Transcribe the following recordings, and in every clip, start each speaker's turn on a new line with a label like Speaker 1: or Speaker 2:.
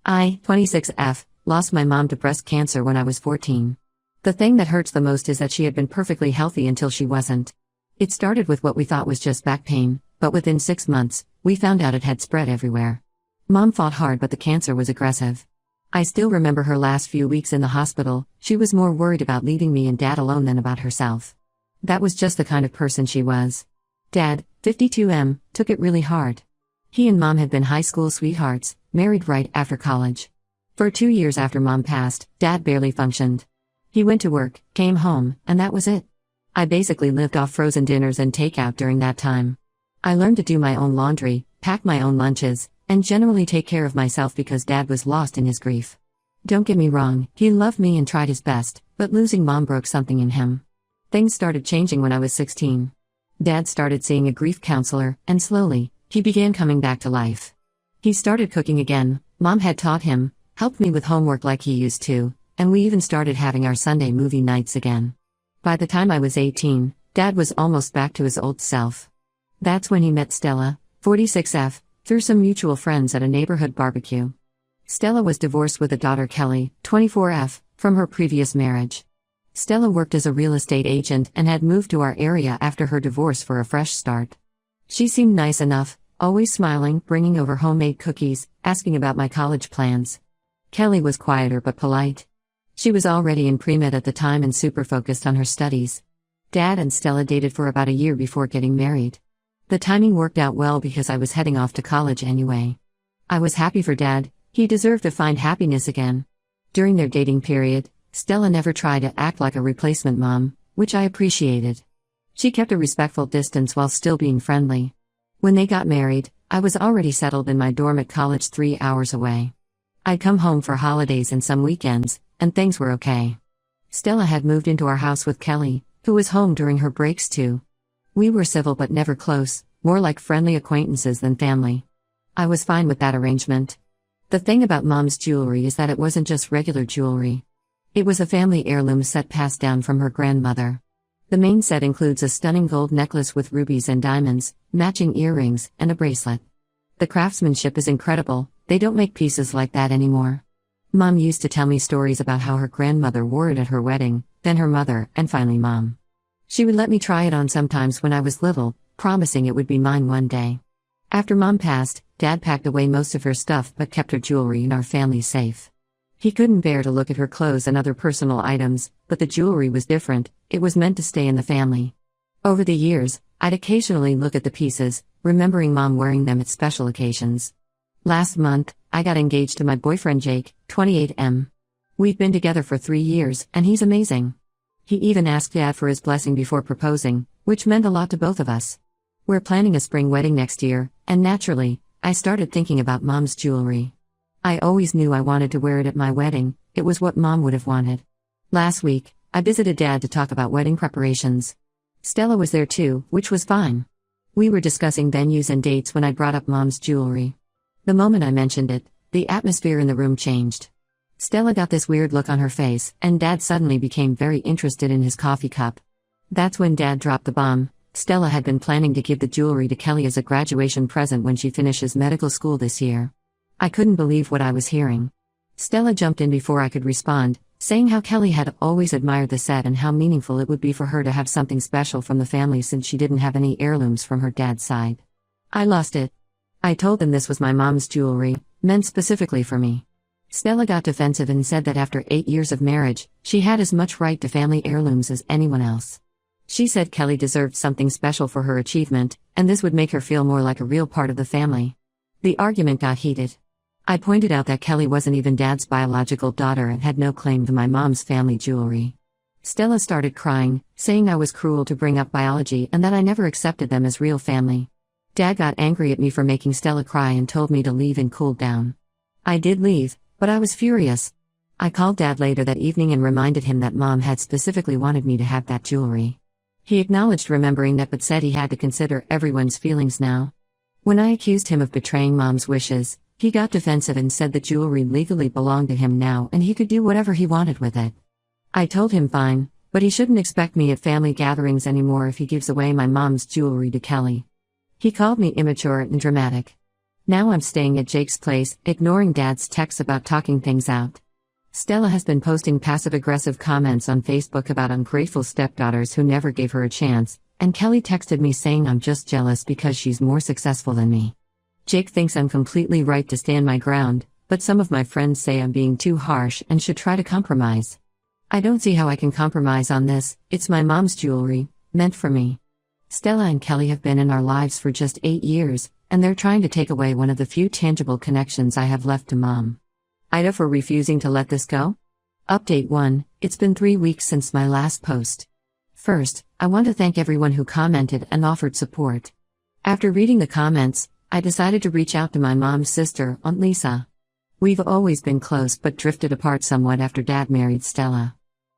Speaker 1: I, 26F, lost my mom to breast cancer when I was 14. The thing that hurts the most is that she had been perfectly healthy until she wasn't. It started with what we thought was just back pain, but within 6 months, we found out it had spread everywhere. Mom fought hard, but the cancer was aggressive. I still remember her last few weeks in the hospital. She was more worried about leaving me and Dad alone than about herself. That was just the kind of person she was. Dad, 52M, took it really hard. He and Mom had been high school sweethearts, married right after college. For 2 years after Mom passed, Dad barely functioned. He went to work, came home, and that was it. I basically lived off frozen dinners and takeout during that time. I learned to do my own laundry, pack my own lunches, and generally take care of myself because Dad was lost in his grief. Don't get me wrong, he loved me and tried his best, but losing Mom broke something in him. Things started changing when I was 16. Dad started seeing a grief counselor, and slowly, he began coming back to life. He started cooking again. Mom had taught him, helped me with homework like he used to, and we even started having our Sunday movie nights again. By the time I was 18, Dad was almost back to his old self. That's when he met Stella, 46F, through some mutual friends at a neighborhood barbecue. Stella was divorced with a daughter, Kelly, 24F, from her previous marriage. Stella worked as a real estate agent and had moved to our area after her divorce for a fresh start. She seemed nice enough, always smiling, bringing over homemade cookies, asking about my college plans. Kelly was quieter but polite. She was already in pre-med at the time and super focused on her studies. Dad and Stella dated for about a year before getting married. The timing worked out well because I was heading off to college anyway. I was happy for Dad. He deserved to find happiness again. During their dating period, Stella never tried to act like a replacement mom, which I appreciated. She kept a respectful distance while still being friendly. When they got married, I was already settled in my dorm at college 3 hours away. I'd come home for holidays and some weekends, and things were okay. Stella had moved into our house with Kelly, who was home during her breaks too. We were civil but never close, more like friendly acquaintances than family. I was fine with that arrangement. The thing about Mom's jewelry is that it wasn't just regular jewelry. It was a family heirloom set passed down from her grandmother. The main set includes a stunning gold necklace with rubies and diamonds, matching earrings, and a bracelet. The craftsmanship is incredible. They don't make pieces like that anymore. Mom used to tell me stories about how her grandmother wore it at her wedding, then her mother, and finally Mom. She would let me try it on sometimes when I was little, promising it would be mine one day. After Mom passed, Dad packed away most of her stuff but kept her jewelry in our family safe. He couldn't bear to look at her clothes and other personal items, but the jewelry was different. It was meant to stay in the family. Over the years, I'd occasionally look at the pieces, remembering Mom wearing them at special occasions. Last month, I got engaged to my boyfriend Jake, 28M. We've been together for 3 years, and he's amazing. He even asked Dad for his blessing before proposing, which meant a lot to both of us. We're planning a spring wedding next year, and naturally, I started thinking about Mom's jewelry. I always knew I wanted to wear it at my wedding. It was what Mom would have wanted. Last week, I visited Dad to talk about wedding preparations. Stella was there too, which was fine. We were discussing venues and dates when I brought up Mom's jewelry. The moment I mentioned it, the atmosphere in the room changed. Stella got this weird look on her face, and Dad suddenly became very interested in his coffee cup. That's when Dad dropped the bomb. Stella had been planning to give the jewelry to Kelly as a graduation present when she finishes medical school this year. I couldn't believe what I was hearing. Stella jumped in before I could respond, saying how Kelly had always admired the set and how meaningful it would be for her to have something special from the family since she didn't have any heirlooms from her dad's side. I lost it. I told them this was my mom's jewelry, meant specifically for me. Stella got defensive and said that after 8 years of marriage, she had as much right to family heirlooms as anyone else. She said Kelly deserved something special for her achievement, and this would make her feel more like a real part of the family. The argument got heated. I pointed out that Kelly wasn't even Dad's biological daughter and had no claim to my mom's family jewelry. Stella started crying, saying I was cruel to bring up biology and that I never accepted them as real family. Dad got angry at me for making Stella cry and told me to leave and cool down. I did leave, but I was furious. I called Dad later that evening and reminded him that Mom had specifically wanted me to have that jewelry. He acknowledged remembering that but said he had to consider everyone's feelings now. When I accused him of betraying Mom's wishes, he got defensive and said the jewelry legally belonged to him now and he could do whatever he wanted with it. I told him fine, but he shouldn't expect me at family gatherings anymore if he gives away my mom's jewelry to Kelly. He called me immature and dramatic. Now I'm staying at Jake's place, ignoring Dad's texts about talking things out. Stella has been posting passive-aggressive comments on Facebook about ungrateful stepdaughters who never gave her a chance, and Kelly texted me saying I'm just jealous because she's more successful than me. Jake thinks I'm completely right to stand my ground, but some of my friends say I'm being too harsh and should try to compromise. I don't see how I can compromise on this. It's my mom's jewelry, meant for me. Stella and Kelly have been in our lives for just 8 years, and they're trying to take away one of the few tangible connections I have left to Mom. Ida for refusing to let this go? Update 1, it's been 3 weeks since my last post. First, I want to thank everyone who commented and offered support. After reading the comments, I decided to reach out to my mom's sister, Aunt Lisa. We've always been close but drifted apart somewhat after Dad married Stella.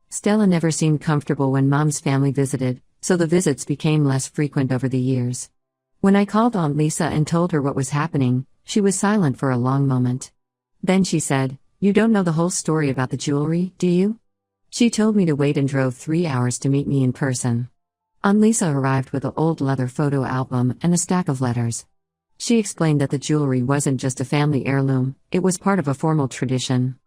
Speaker 1: Stella never seemed comfortable when Mom's family visited, so the visits became less frequent over the years. When I called Aunt Lisa and told her what was happening, she was silent for a long moment. Then she said, "You don't know the whole story about the jewelry, do you?" She told me to wait and drove 3 hours to meet me in person. Aunt Lisa arrived with an old leather photo album and a stack of letters. She explained that the jewelry wasn't just a family heirloom, it was part of a formal tradition.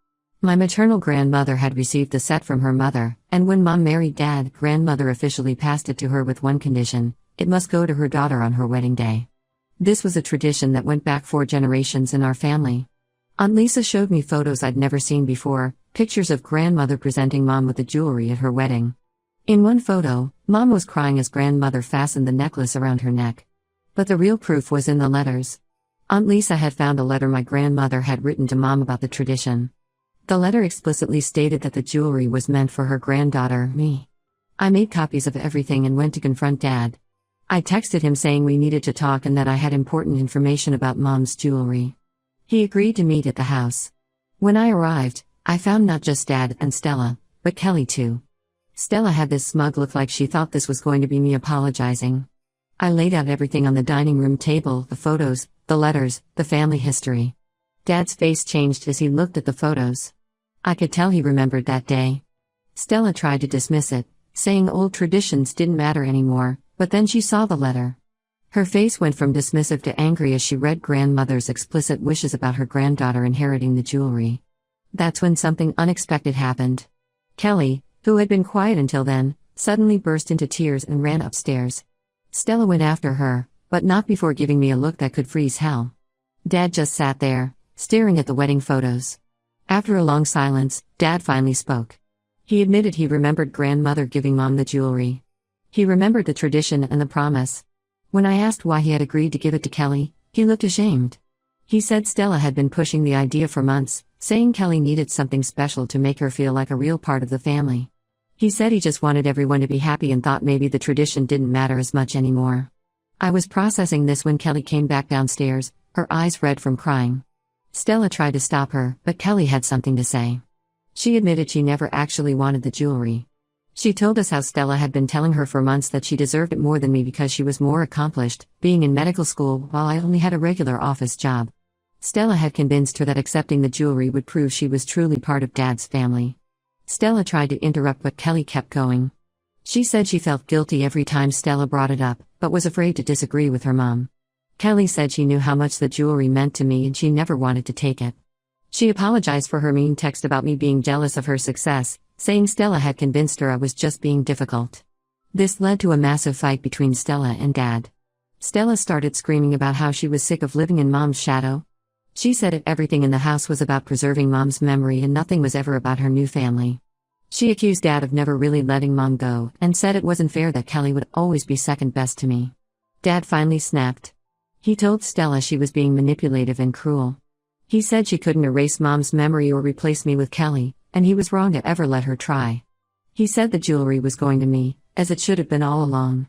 Speaker 1: My maternal grandmother had received the set from her mother, and when Mom married Dad, grandmother officially passed it to her with one condition: it must go to her daughter on her wedding day. This was a tradition that went back 4 generations in our family. Aunt Lisa showed me photos I'd never seen before, pictures of grandmother presenting Mom with the jewelry at her wedding. In one photo, Mom was crying as grandmother fastened the necklace around her neck. But the real proof was in the letters. Aunt Lisa had found a letter my grandmother had written to Mom about the tradition. The letter explicitly stated that the jewelry was meant for her granddaughter, me. I made copies of everything and went to confront Dad. I texted him saying we needed to talk and that I had important information about Mom's jewelry. He agreed to meet at the house. When I arrived, I found not just Dad and Stella, but Kelly too. Stella had this smug look like she thought this was going to be me apologizing. I laid out everything on the dining room table: the photos, the letters, the family history. Dad's face changed as he looked at the photos. I could tell he remembered that day. Stella tried to dismiss it, saying old traditions didn't matter anymore, but then she saw the letter. Her face went from dismissive to angry as she read grandmother's explicit wishes about her granddaughter inheriting the jewelry. That's when something unexpected happened. Kelly, who had been quiet until then, suddenly burst into tears and ran upstairs. Stella went after her, but not before giving me a look that could freeze hell. Dad just sat there, staring at the wedding photos. After a long silence, Dad finally spoke. He admitted he remembered grandmother giving Mom the jewelry. He remembered the tradition and the promise. When I asked why he had agreed to give it to Kelly, he looked ashamed. He said Stella had been pushing the idea for months, saying Kelly needed something special to make her feel like a real part of the family. He said he just wanted everyone to be happy and thought maybe the tradition didn't matter as much anymore. I was processing this when Kelly came back downstairs, her eyes red from crying. Stella tried to stop her, but Kelly had something to say. She admitted she never actually wanted the jewelry. She told us how Stella had been telling her for months that she deserved it more than me because she was more accomplished, being in medical school while I only had a regular office job. Stella had convinced her that accepting the jewelry would prove she was truly part of Dad's family. Stella tried to interrupt but Kelly kept going. She said she felt guilty every time Stella brought it up, but was afraid to disagree with her mom. Kelly said she knew how much the jewelry meant to me and she never wanted to take it. She apologized for her mean text about me being jealous of her success, saying Stella had convinced her I was just being difficult. This led to a massive fight between Stella and Dad. Stella started screaming about how she was sick of living in Mom's shadow. She said that everything in the house was about preserving Mom's memory and nothing was ever about her new family. She accused Dad of never really letting Mom go and said it wasn't fair that Kelly would always be second best to me. Dad finally snapped. He told Stella she was being manipulative and cruel. He said she couldn't erase Mom's memory or replace me with Kelly, and he was wrong to ever let her try. He said the jewelry was going to me, as it should have been all along.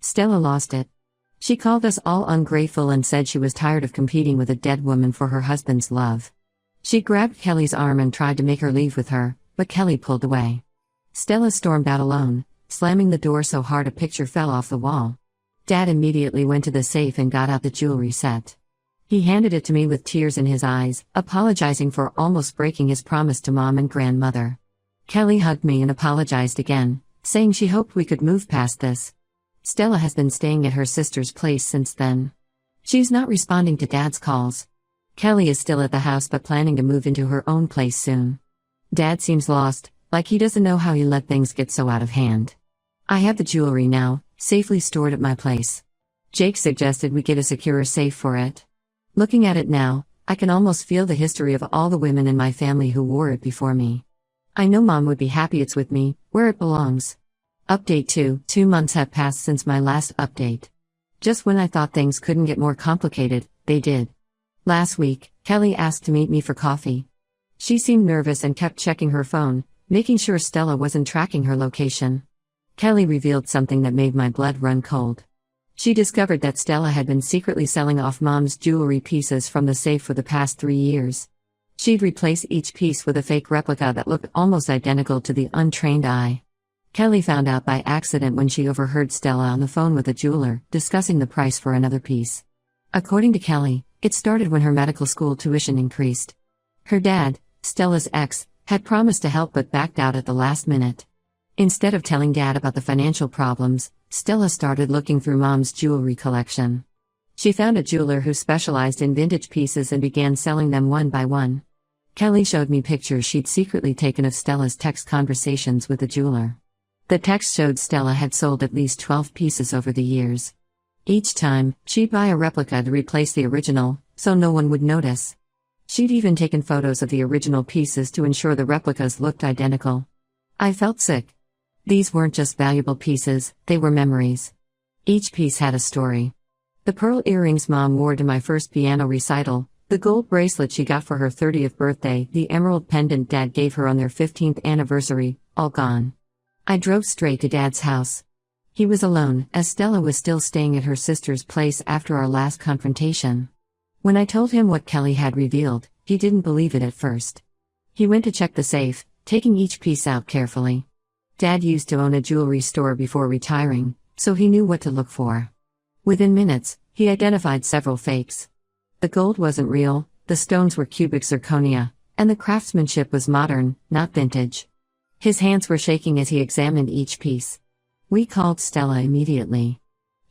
Speaker 1: Stella lost it. She called us all ungrateful and said she was tired of competing with a dead woman for her husband's love. She grabbed Kelly's arm and tried to make her leave with her, but Kelly pulled away. Stella stormed out alone, slamming the door so hard a picture fell off the wall. Dad immediately went to the safe and got out the jewelry set. He handed it to me with tears in his eyes, apologizing for almost breaking his promise to Mom and grandmother. Kelly hugged me and apologized again, saying she hoped we could move past this. Stella has been staying at her sister's place since then. She's not responding to Dad's calls. Kelly is still at the house but planning to move into her own place soon. Dad seems lost, like he doesn't know how he let things get so out of hand. I have the jewelry now, safely stored at my place. Jake suggested we get a secure safe for it. Looking at it now, I can almost feel the history of all the women in my family who wore it before me. I know Mom would be happy it's with me, where it belongs. Update 2. 2 months have passed since my last update. Just when I thought things couldn't get more complicated, they did. Last week, Kelly asked to meet me for coffee. She seemed nervous and kept checking her phone, making sure Stella wasn't tracking her location. Kelly revealed something that made my blood run cold. She discovered that Stella had been secretly selling off Mom's jewelry pieces from the safe for the past 3 years. She'd replace each piece with a fake replica that looked almost identical to the untrained eye. Kelly found out by accident when she overheard Stella on the phone with a jeweler, discussing the price for another piece. According to Kelly, it started when her medical school tuition increased. Her dad, Stella's ex, had promised to help but backed out at the last minute. Instead of telling Dad about the financial problems, Stella started looking through Mom's jewelry collection. She found a jeweler who specialized in vintage pieces and began selling them one by one. Kelly showed me pictures she'd secretly taken of Stella's text conversations with the jeweler. The text showed Stella had sold at least 12 pieces over the years. Each time, she'd buy a replica to replace the original, so no one would notice. She'd even taken photos of the original pieces to ensure the replicas looked identical. I felt sick. These weren't just valuable pieces, they were memories. Each piece had a story. The pearl earrings Mom wore to my first piano recital, the gold bracelet she got for her 30th birthday, the emerald pendant Dad gave her on their 15th anniversary, all gone. I drove straight to Dad's house. He was alone, as Stella was still staying at her sister's place after our last confrontation. When I told him what Kelly had revealed, he didn't believe it at first. He went to check the safe, taking each piece out carefully. Dad used to own a jewelry store before retiring, so he knew what to look for. Within minutes, he identified several fakes. The gold wasn't real, the stones were cubic zirconia, and the craftsmanship was modern, not vintage. His hands were shaking as he examined each piece. We called Stella immediately.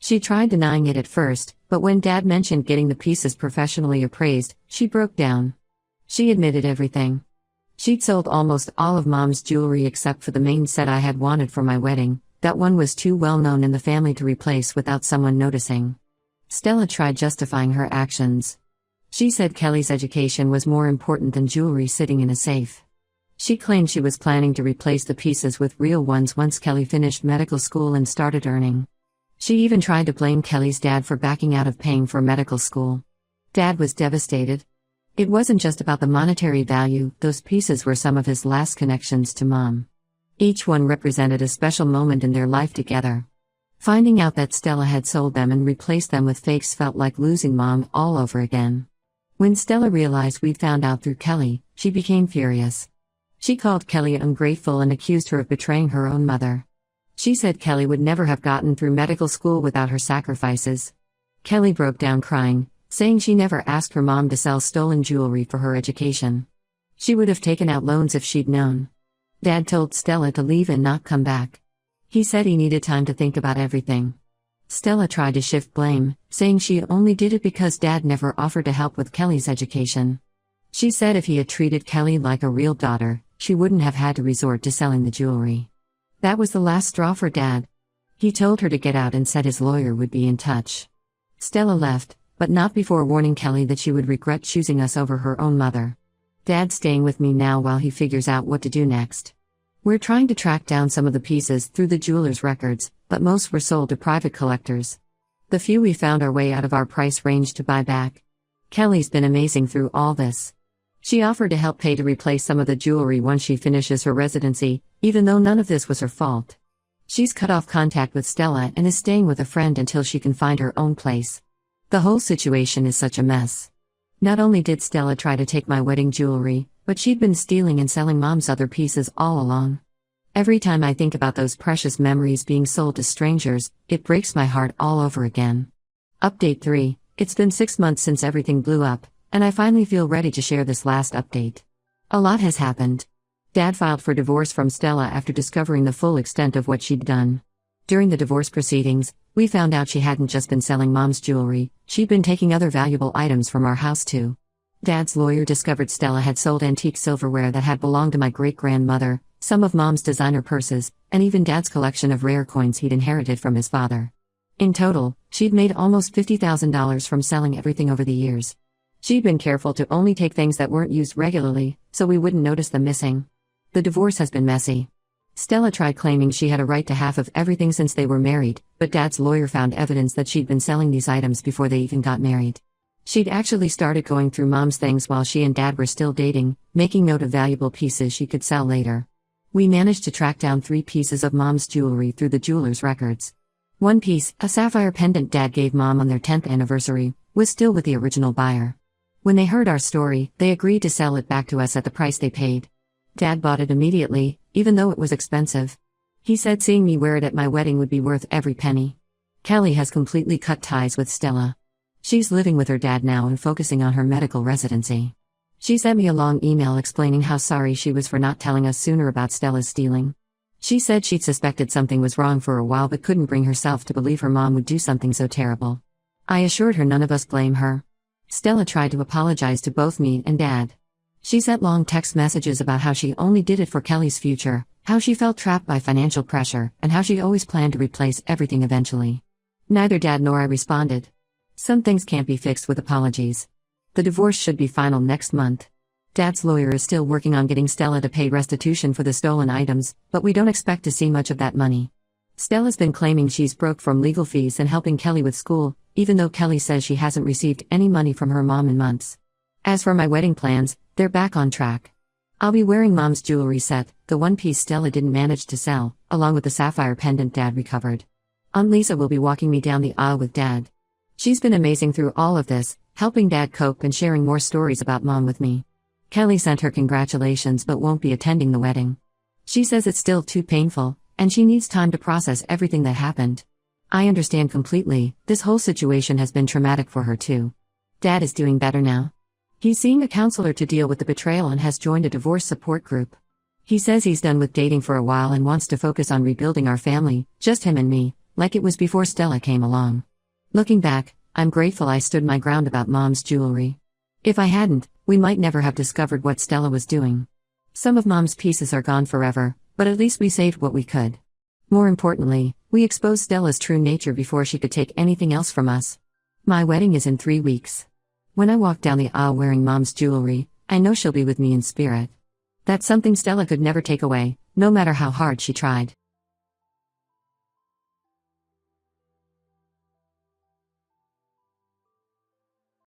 Speaker 1: She tried denying it at first, but when Dad mentioned getting the pieces professionally appraised, she broke down. She admitted everything. She'd sold almost all of Mom's jewelry except for the main set I had wanted for my wedding. That one was too well known in the family to replace without someone noticing. Stella tried justifying her actions. She said Kelly's education was more important than jewelry sitting in a safe. She claimed she was planning to replace the pieces with real ones once Kelly finished medical school and started earning. She even tried to blame Kelly's dad for backing out of paying for medical school. Dad was devastated. It wasn't just about the monetary value, those pieces were some of his last connections to Mom. Each one represented a special moment in their life together. Finding out that Stella had sold them and replaced them with fakes felt like losing Mom all over again. When Stella realized we'd found out through Kelly, she became furious. She called Kelly ungrateful and accused her of betraying her own mother. She said Kelly would never have gotten through medical school without her sacrifices. Kelly broke down crying, saying she never asked her mom to sell stolen jewelry for her education. She would have taken out loans if she'd known. Dad told Stella to leave and not come back. He said he needed time to think about everything. Stella tried to shift blame, saying she only did it because Dad never offered to help with Kelly's education. She said if he had treated Kelly like a real daughter, she wouldn't have had to resort to selling the jewelry. That was the last straw for Dad. He told her to get out and said his lawyer would be in touch. Stella left, but not before warning Kelly that she would regret choosing us over her own mother. Dad's staying with me now while he figures out what to do next. We're trying to track down some of the pieces through the jeweler's records, but most were sold to private collectors. The few we found are way out of our price range to buy back. Kelly's been amazing through all this. She offered to help pay to replace some of the jewelry once she finishes her residency, even though none of this was her fault. She's cut off contact with Stella and is staying with a friend until she can find her own place. The whole situation is such a mess. Not only did Stella try to take my wedding jewelry, but she'd been stealing and selling Mom's other pieces all along. Every time I think about those precious memories being sold to strangers, it breaks my heart all over again. Update 3. It's been 6 months since everything blew up, and I finally feel ready to share this last update. A lot has happened. Dad filed for divorce from Stella after discovering the full extent of what she'd done. During the divorce proceedings, we found out she hadn't just been selling Mom's jewelry, she'd been taking other valuable items from our house too. Dad's lawyer discovered Stella had sold antique silverware that had belonged to my great-grandmother, some of Mom's designer purses, and even Dad's collection of rare coins he'd inherited from his father. In total, she'd made almost $50,000 from selling everything over the years. She'd been careful to only take things that weren't used regularly, so we wouldn't notice them missing. The divorce has been messy. Stella tried claiming she had a right to half of everything since they were married, but Dad's lawyer found evidence that she'd been selling these items before they even got married. She'd actually started going through Mom's things while she and Dad were still dating, making note of valuable pieces she could sell later. We managed to track down 3 pieces of Mom's jewelry through the jeweler's records. One piece, a sapphire pendant Dad gave Mom on their 10th anniversary, was still with the original buyer. When they heard our story, they agreed to sell it back to us at the price they paid. Dad bought it immediately, even though it was expensive. He said seeing me wear it at my wedding would be worth every penny. Kelly has completely cut ties with Stella. She's living with her dad now and focusing on her medical residency. She sent me a long email explaining how sorry she was for not telling us sooner about Stella's stealing. She said she'd suspected something was wrong for a while but couldn't bring herself to believe her mom would do something so terrible. I assured her none of us blame her. Stella tried to apologize to both me and Dad. She sent long text messages about how she only did it for Kelly's future, how she felt trapped by financial pressure, and how she always planned to replace everything eventually. Neither Dad nor I responded. Some things can't be fixed with apologies. The divorce should be final next month. Dad's lawyer is still working on getting Stella to pay restitution for the stolen items, but we don't expect to see much of that money. Stella's been claiming she's broke from legal fees and helping Kelly with school, even though Kelly says she hasn't received any money from her mom in months. As for my wedding plans, they're back on track. I'll be wearing Mom's jewelry set, the one piece Stella didn't manage to sell, along with the sapphire pendant Dad recovered. Aunt Lisa will be walking me down the aisle with Dad. She's been amazing through all of this, helping Dad cope and sharing more stories about Mom with me. Kelly sent her congratulations but won't be attending the wedding. She says it's still too painful, and she needs time to process everything that happened. I understand completely, this whole situation has been traumatic for her too. Dad is doing better now. He's seeing a counselor to deal with the betrayal and has joined a divorce support group. He says he's done with dating for a while and wants to focus on rebuilding our family, just him and me, like it was before Stella came along. Looking back, I'm grateful I stood my ground about Mom's jewelry. If I hadn't, we might never have discovered what Stella was doing. Some of Mom's pieces are gone forever, but at least we saved what we could. More importantly, we exposed Stella's true nature before she could take anything else from us. My wedding is in 3 weeks. When I walk down the aisle wearing Mom's jewelry, I know she'll be with me in spirit. That's something Stella could never take away, no matter how hard she tried.